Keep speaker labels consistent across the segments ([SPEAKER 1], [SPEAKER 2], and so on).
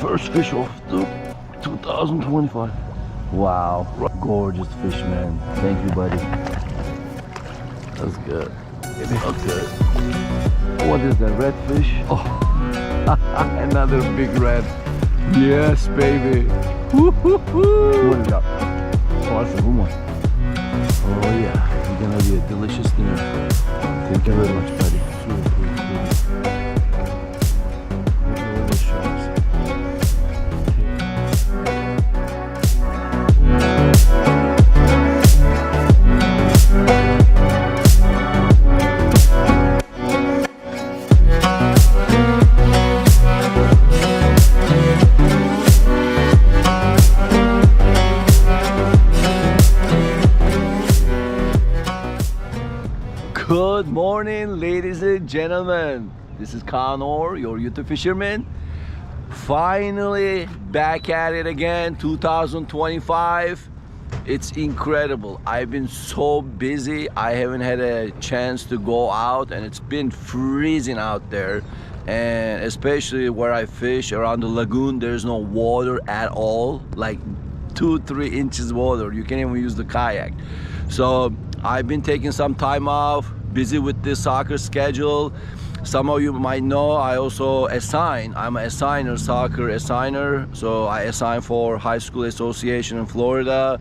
[SPEAKER 1] First fish of the 2025. Wow, gorgeous fish, man. Thank you, buddy. That's good. Okay. What is that, redfish? Oh, another big red. Yes, baby. Woo-hoo-hoo. What is that? Oh, that's a good one. Oh yeah, it's gonna be a delicious dinner. Thank you very much, buddy. Good morning, ladies and gentlemen. This is Connor, your YouTube fisherman. Finally back at it again, 2025. It's incredible. I've been so busy. I haven't had a chance to go out, and it's been freezing out there. And especially where I fish around the lagoon, there's no water at all, like 2-3 inches water. You can't even use the kayak. So I've been taking some time off, busy with this soccer schedule. Some of you might know I also assign. I'm an assigner, soccer assigner. So I assign for high school association in Florida.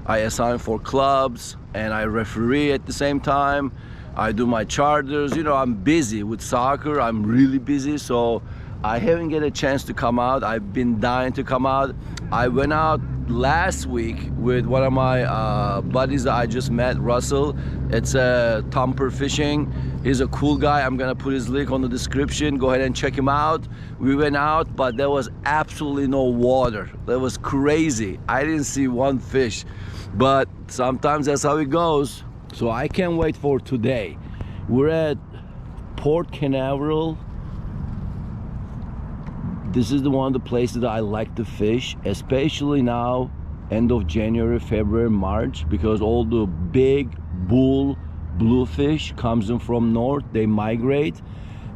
[SPEAKER 1] I assign for clubs, and I referee at the same time. I do my charters. You know, I'm busy with soccer. I'm really busy, so I haven't get a chance to come out. I've been dying to come out. I went out last week with one of my buddies that I just met, Russell. It's a Thumper Fishing. He's a cool guy. I'm gonna put his link on the description. Go ahead and check him out. We went out, but there was absolutely no water. That was crazy. I didn't see one fish, but sometimes that's how it goes. So I can't wait for today. We're at Port Canaveral. This is one of the places that I like to fish, especially now, end of January, February, March, because all the big bull bluefish comes in from north. They migrate,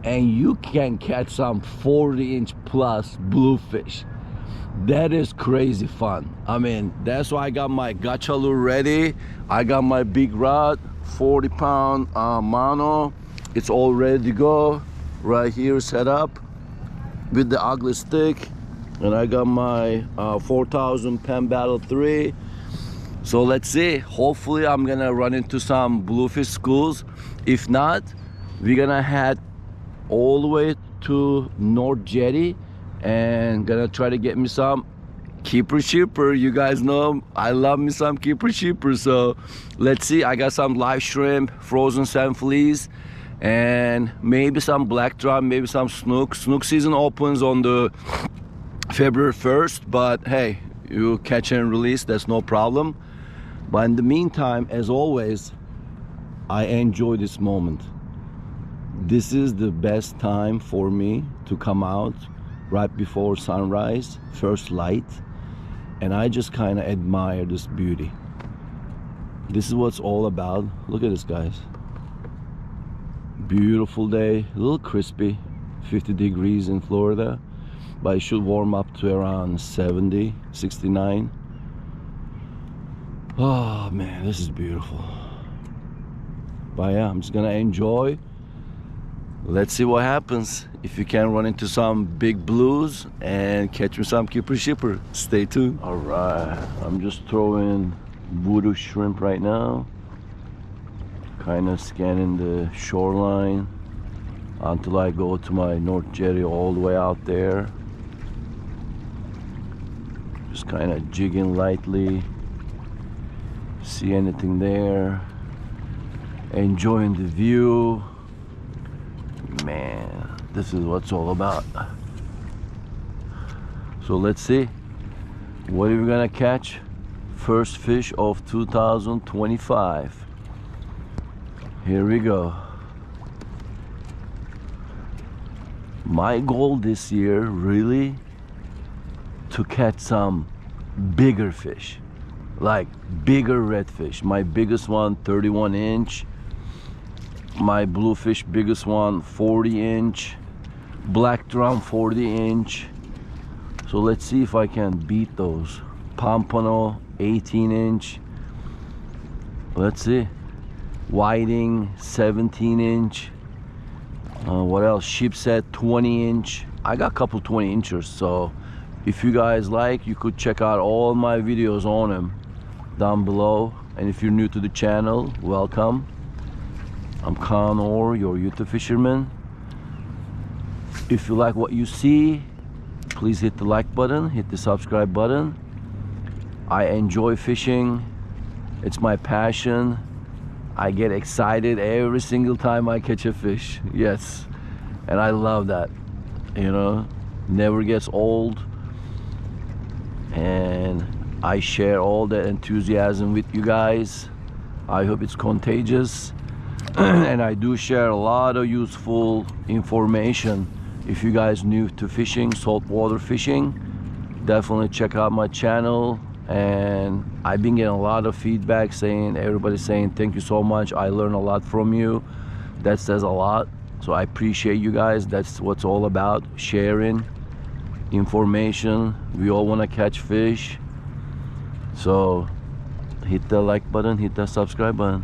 [SPEAKER 1] and you can catch some 40-inch plus bluefish. That is crazy fun. I mean, that's why I got my gotcha lure ready. I got my big rod, 40-pound mono. It's all ready to go right here, set up with the ugly stick. And I got my 4,000 Pen Battle 3. So let's see. Hopefully I'm gonna run into some bluefish schools. If not, we're gonna head all the way to North Jetty and gonna try to get me some keeper shipper. You guys know I love me some keeper shipper. So let's see. I got some live shrimp, frozen sand fleas, and maybe some black drum, maybe some snook. Snook season opens on the February 1st, but hey, you catch and release, that's no problem. But in the meantime, as always, I enjoy this moment. This is the best time for me to come out right before sunrise, first light, and I just kind of admire this beauty. This is what it's all about. Look at this, guys. Beautiful day, a little crispy, 50 degrees in Florida, but it should warm up to around 70, 69. Oh man, this is beautiful. But yeah, I'm just gonna enjoy. Let's see what happens. If you can run into some big blues and catch me some keeper shipper, stay tuned. All right, I'm just throwing voodoo shrimp right now. Kind of scanning the shoreline until I go to my North Jetty all the way out there. Just kind of jigging lightly. See anything there. Enjoying the view. Man, this is what it's all about. So let's see. What are we gonna catch? First fish of 2025. Here we go. My goal this year really to catch some bigger fish, like bigger redfish. My biggest one 31 inch, my bluefish biggest one 40 inch, black drum 40 inch. So let's see if I can beat those. Pompano 18-inch. Let's see. Whiting 17-inch. What else? Sheepshead 20-inch. I got a couple 20-inchers, so if you guys like, you could check out all my videos on them down below. And if you're new to the channel, welcome. I'm Connor, your YouTube fisherman. If you like what you see, please hit the like button, hit the subscribe button. I enjoy fishing. It's my passion. I get excited every single time I catch a fish. Yes, and I love that. You know, never gets old. And I share all that enthusiasm with you guys. I hope it's contagious. And I do share a lot of useful information. If you guys new to fishing, saltwater fishing, definitely check out my channel. And I've been getting a lot of feedback saying, everybody's saying thank you so much, I learned a lot from you. That says a lot, so I appreciate you guys. That's what's all about, sharing information. We all want to catch fish, so hit the like button, hit that subscribe button.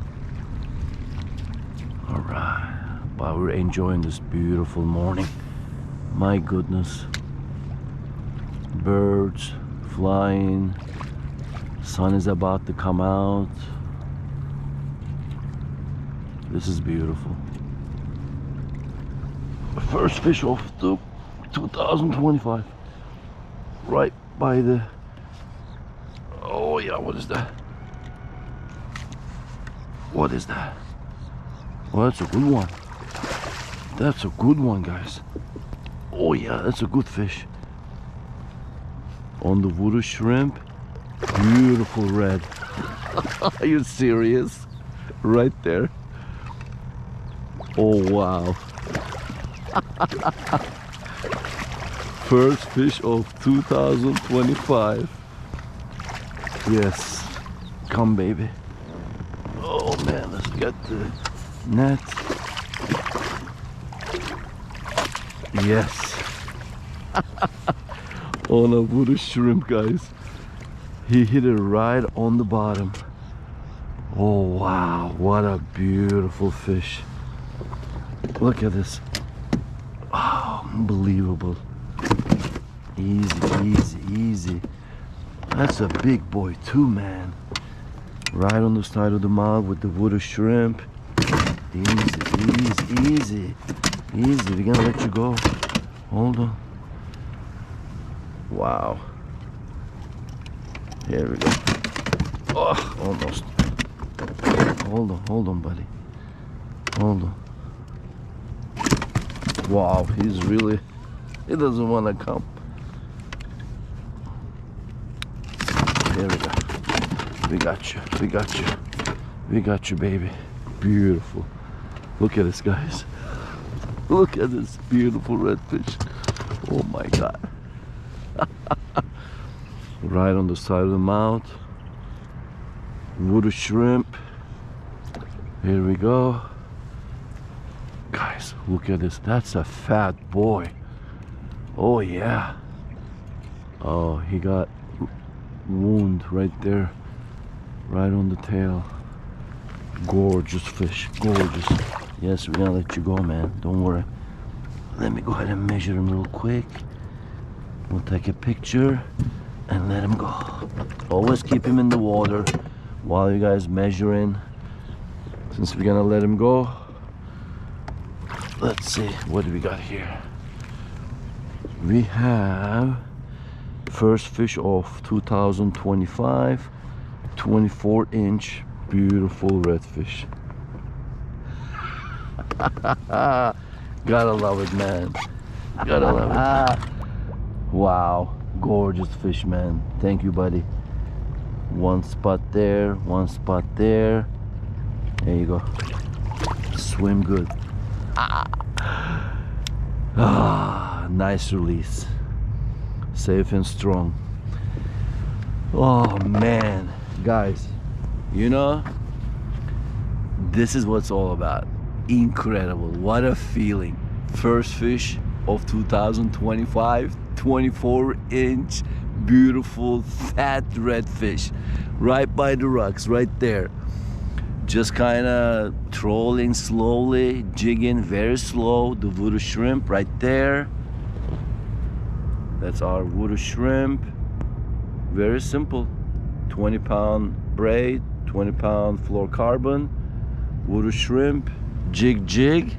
[SPEAKER 1] All right, but we're enjoying this beautiful morning. My goodness, birds flying, sun is about to come out. This is beautiful. First fish of 2025, right by the, oh yeah, what is that? What is that? Well, that's a good one. That's a good one, guys. Oh yeah, that's a good fish. On the voodoo shrimp, beautiful red. Are you serious? Right there. Oh wow. First fish of 2025. Yes, come baby. Oh man, let's get the net. Yes. On a voodoo shrimp, guys. He hit it right on the bottom. Oh wow, what a beautiful fish. Look at this. Oh, unbelievable. Easy, easy, easy. That's a big boy too, man. Right on the side of the mouth with the voodoo shrimp. Easy, easy, easy. Easy, we're gonna let you go. Hold on. Wow. Here we go. Oh, almost. Hold on, buddy. Hold on. Wow, he's really, he doesn't want to come. There we go. We got you, we got you. We got you, baby. Beautiful. Look at this, guys. Look at this beautiful redfish. Oh my God. Right on the side of the mouth. Voodoo shrimp. Here we go. Guys, look at this. That's a fat boy. Oh yeah. Oh, he got wound right there. Right on the tail. Gorgeous fish. Gorgeous. Yes, we're gonna let you go, man. Don't worry. Let me go ahead and measure him real quick. We'll take a picture and let him go. Always keep him in the water while you guys measuring. Since we're gonna let him go, let's see, what do we got here? We have first fish of 2025, 24-inch beautiful redfish. Gotta love it, man. Gotta love it. Wow, gorgeous fish, man. Thank you, buddy. One spot there, one spot there. There you go. Swim good. Nice release. Safe and strong. Oh man, guys, you know, this is what's all about. Incredible. What a feeling. First fish of 2025. 24-inch beautiful fat redfish right by the rocks right there. Just kind of trolling slowly, jigging very slow. The voodoo shrimp right there. That's our voodoo shrimp. Very simple. 20-pound braid, 20-pound fluorocarbon, voodoo shrimp, jig,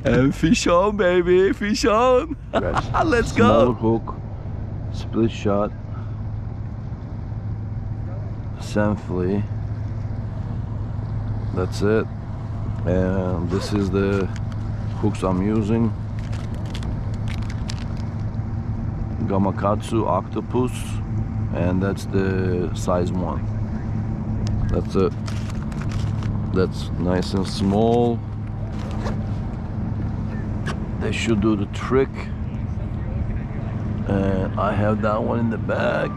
[SPEAKER 1] and fish on, baby, fish on. Let's go. Small hook, split shot, sand flea. That's it. And this is the hooks I'm using. Gamakatsu octopus, and that's the size 1. That's it. That's nice and small. They should do the trick. And I have that one in the bag.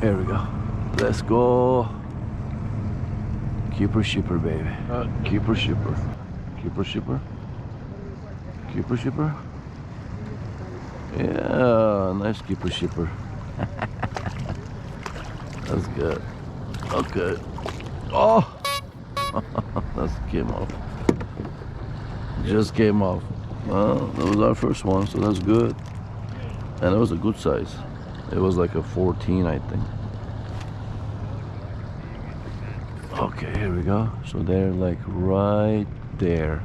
[SPEAKER 1] Here we go. Let's go. Keeper shipper, baby. Keeper shipper. Keeper shipper. Keeper shipper. Yeah, nice keeper shipper. That's good. Okay. Oh! That came off. Just came off. Well, that was our first one, so that's good. And it was a good size. It was like a 14, I think. Okay, here we go. So they're like right there.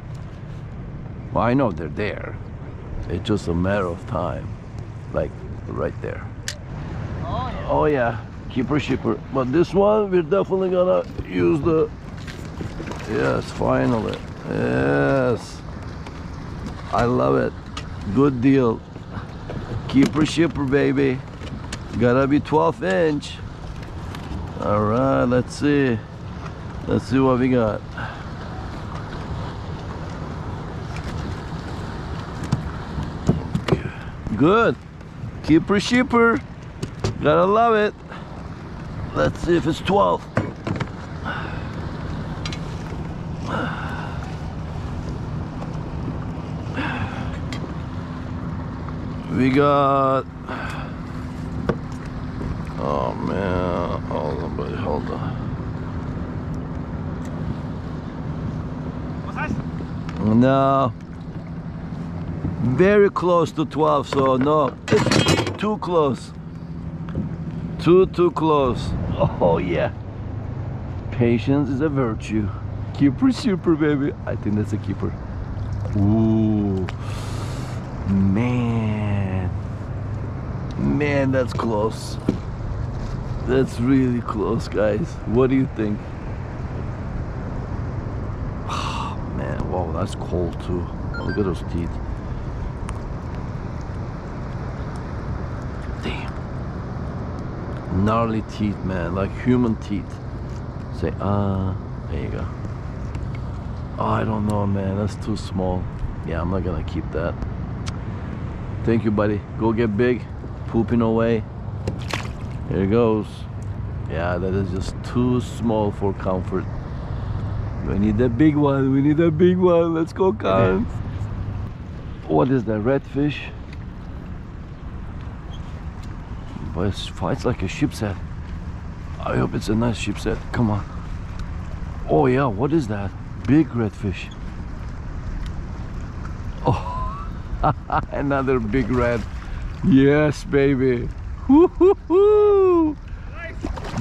[SPEAKER 1] Well, I know they're there. It's just a matter of time. Like right there. Oh yeah. Oh yeah. Keeper shipper. But this one we're definitely gonna use the. Yes, finally. Yes. I love it. Good deal. Keeper shipper, baby. Gotta be 12-inch. All right, let's see. Let's see what we got. Good. Keeper shipper. Gotta love it. Let's see if it's 12. We got. Oh man. Hold on, buddy. Hold on. No. Very close to 12, so no. Too close. Too close. Oh yeah. Patience is a virtue. Keeper shipper, baby. I think that's a keeper. Ooh. Man, that's close. That's really close, guys. What do you think? Oh, man, wow, that's cold too. Look at those teeth. Damn. Gnarly teeth, man, like human teeth. Say, there you go. Oh, I don't know, man, that's too small. Yeah, I'm not gonna keep that. Thank you, buddy. Go get big. Pooping away. Here it goes. Yeah, that is just too small for comfort. We need a big one. We need a big one. Let's go, Karen. What is that? Redfish? But it fights like a sheepshead. I hope it's a nice sheepshead. Come on. Oh yeah, what is that? Big redfish. Oh. Another big red. Yes, baby. Woo-hoo-hoo.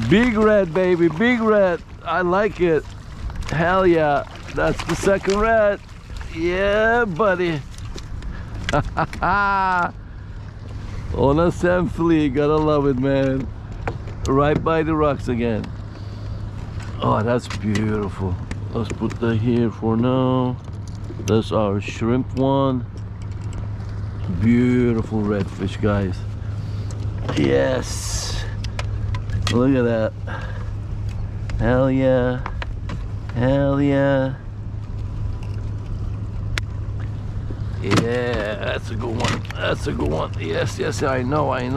[SPEAKER 1] Big red, baby. Big red. I like it. Hell yeah. That's the second red. Yeah, buddy. On a sand flea. Gotta love it, man. Right by the rocks again. Oh, that's beautiful. Let's put that here for now. That's our shrimp one. Beautiful redfish, guys. Yes. Look at that. Hell yeah. Hell yeah. Yeah, that's a good one. That's a good one. Yes, yes, I know. I'm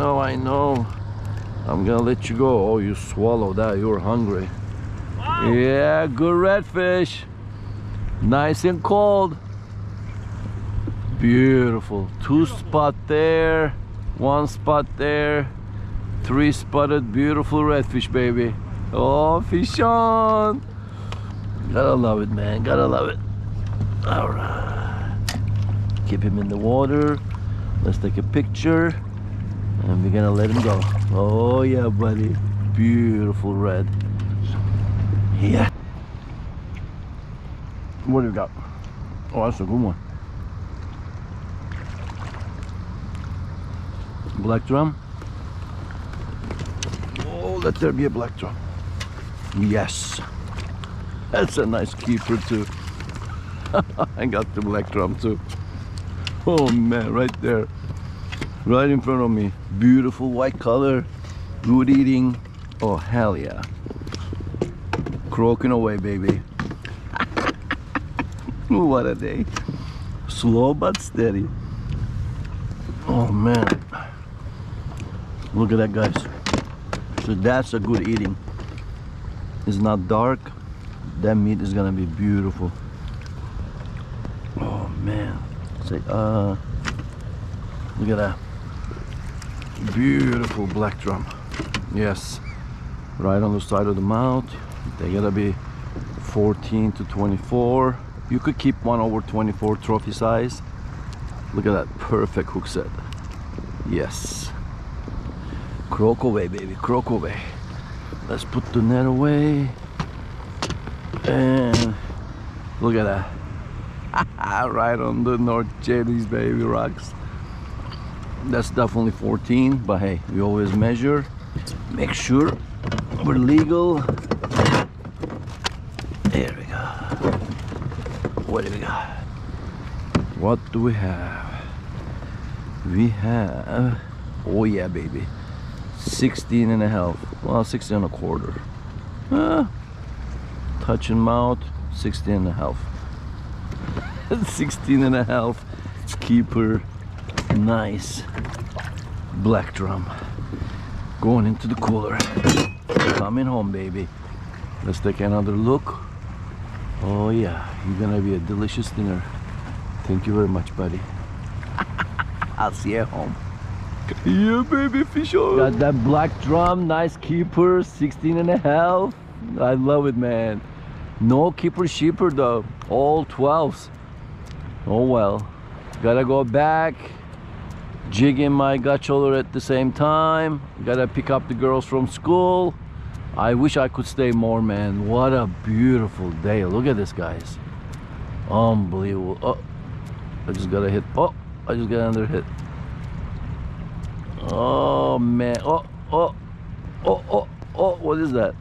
[SPEAKER 1] gonna let you go. Oh, you swallowed that. You were hungry. Wow. Yeah, good redfish. Nice and cold. Beautiful. 2 spot there, 1 spot there, 3 spotted. Beautiful redfish, baby. Oh, fish on. Gotta love it, man. Gotta love it. All right. Keep him in the water. Let's take a picture. And we're gonna let him go. Oh yeah, buddy. Beautiful red. Yeah. What do we got? Oh, that's a good one. Black drum. Oh, let there be a black drum. Yes. That's a nice keeper too. I got the black drum too. Oh man, right there. Right in front of me. Beautiful white color. Good eating. Oh, hell yeah. Croaking away, baby. What a day. Slow but steady. Oh man. Look at that, guys. So that's a good eating. It's not dark. That meat is gonna be beautiful. Oh man. Say, look at that. Beautiful black drum. Yes. Right on the side of the mouth. They gotta be 14 to 24. You could keep one over 24 trophy size. Look at that perfect hook set. Yes. Croak away, baby, croak away. Let's put the net away. And look at that. Right on the North Jetty's, baby, rocks. That's definitely 14, but hey, we always measure. Make sure we're legal. There we go. What do we got? What do we have? We have, oh yeah, baby, 16 and a half. Well, 16 and a quarter. Touch and mouth, 16 and a half. 16 and a half keeper. Nice black drum. Going into the cooler. Coming home, baby. Let's take another look. Oh yeah, you're gonna be a delicious dinner. Thank you very much, buddy. I'll see you at home. Yeah, baby, fish on. Got that black drum, nice keeper, 16 and a half. I love it, man. No keeper sheeper though, all 12s. Oh well, gotta go back, jigging my gutcholer at the same time. Gotta pick up the girls from school. I wish I could stay more, man. What a beautiful day. Look at this, guys. Unbelievable. Oh, I just got a hit. Oh, I just got another hit. Oh man. Oh, oh, oh, oh, oh, what is that?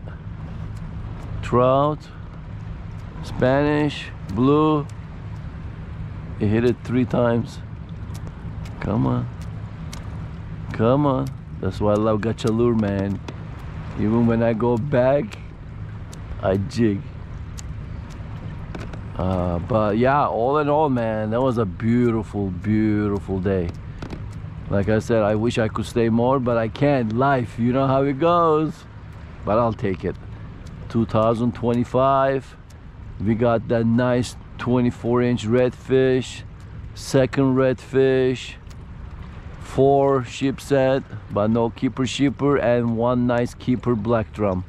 [SPEAKER 1] Trout, Spanish, blue. It hit it 3 times. Come on. Come on. That's why I love gacha lure, man. Even when I go back, I jig. But yeah, all in all, man, that was a beautiful, beautiful day. Like I said, I wish I could stay more, but I can't. Life, you know how it goes. But I'll take it. 2025, we got that nice 24-inch redfish, second redfish, 4 sheepshead, but no keeper sheeper, and 1 nice keeper black drum.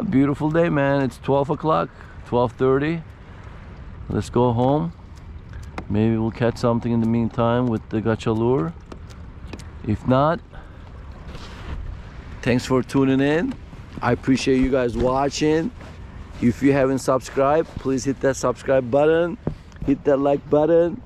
[SPEAKER 1] Beautiful day, man. It's 12 o'clock, 12:30. Let's go home. Maybe we'll catch something in the meantime with the gacha lure. If not, thanks for tuning in. I appreciate you guys watching. If you haven't subscribed, please hit that subscribe button, hit that like button.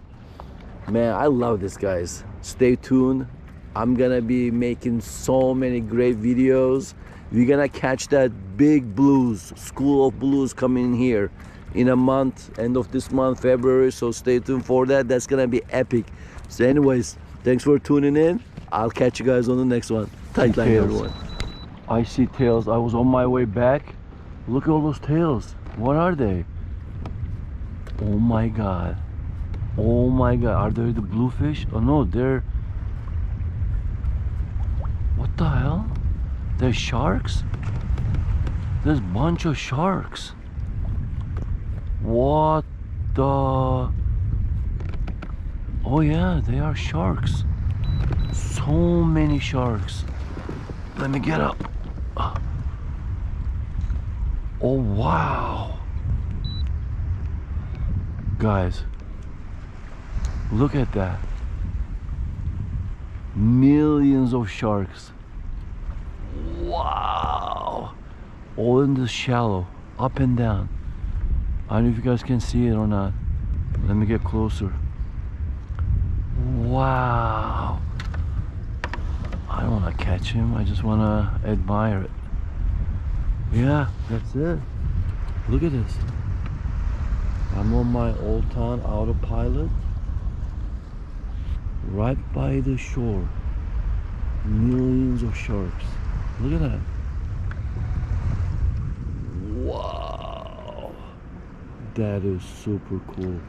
[SPEAKER 1] Man, I love this, guys. Stay tuned. I'm gonna be making so many great videos. We're gonna catch that big blues, school of blues coming here in a month, end of this month, February. So stay tuned for that. That's gonna be epic. So anyways, thanks for tuning in. I'll catch you guys on the next one. Tight line, everyone. I see tails. I was on my way back. Look at all those tails. What are they? Oh my god. Oh my god. Are they the bluefish? Oh no, they're... What the hell? They're sharks? There's a bunch of sharks. What the... Oh yeah, they are sharks. So many sharks. Let me get up. Oh wow. Guys, look at that. Millions of sharks. Wow. All in the shallow, up and down. I don't know if you guys can see it or not. Let me get closer. Wow. I don't want to catch him. I just want to admire it. Yeah, that's it. Look at this. I'm on my Old Town autopilot. Right by the shore. Millions of sharks. Look at that. Wow. That is super cool.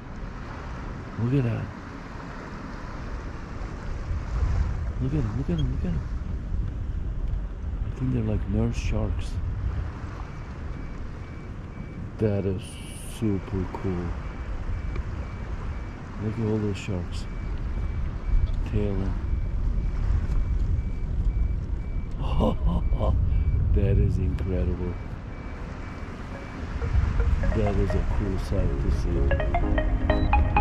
[SPEAKER 1] Look at that. Look at him, look at him, look at him. I think they're like nurse sharks. That is super cool. Look at all those sharks. Tailing. That is incredible. That is a cool sight to see.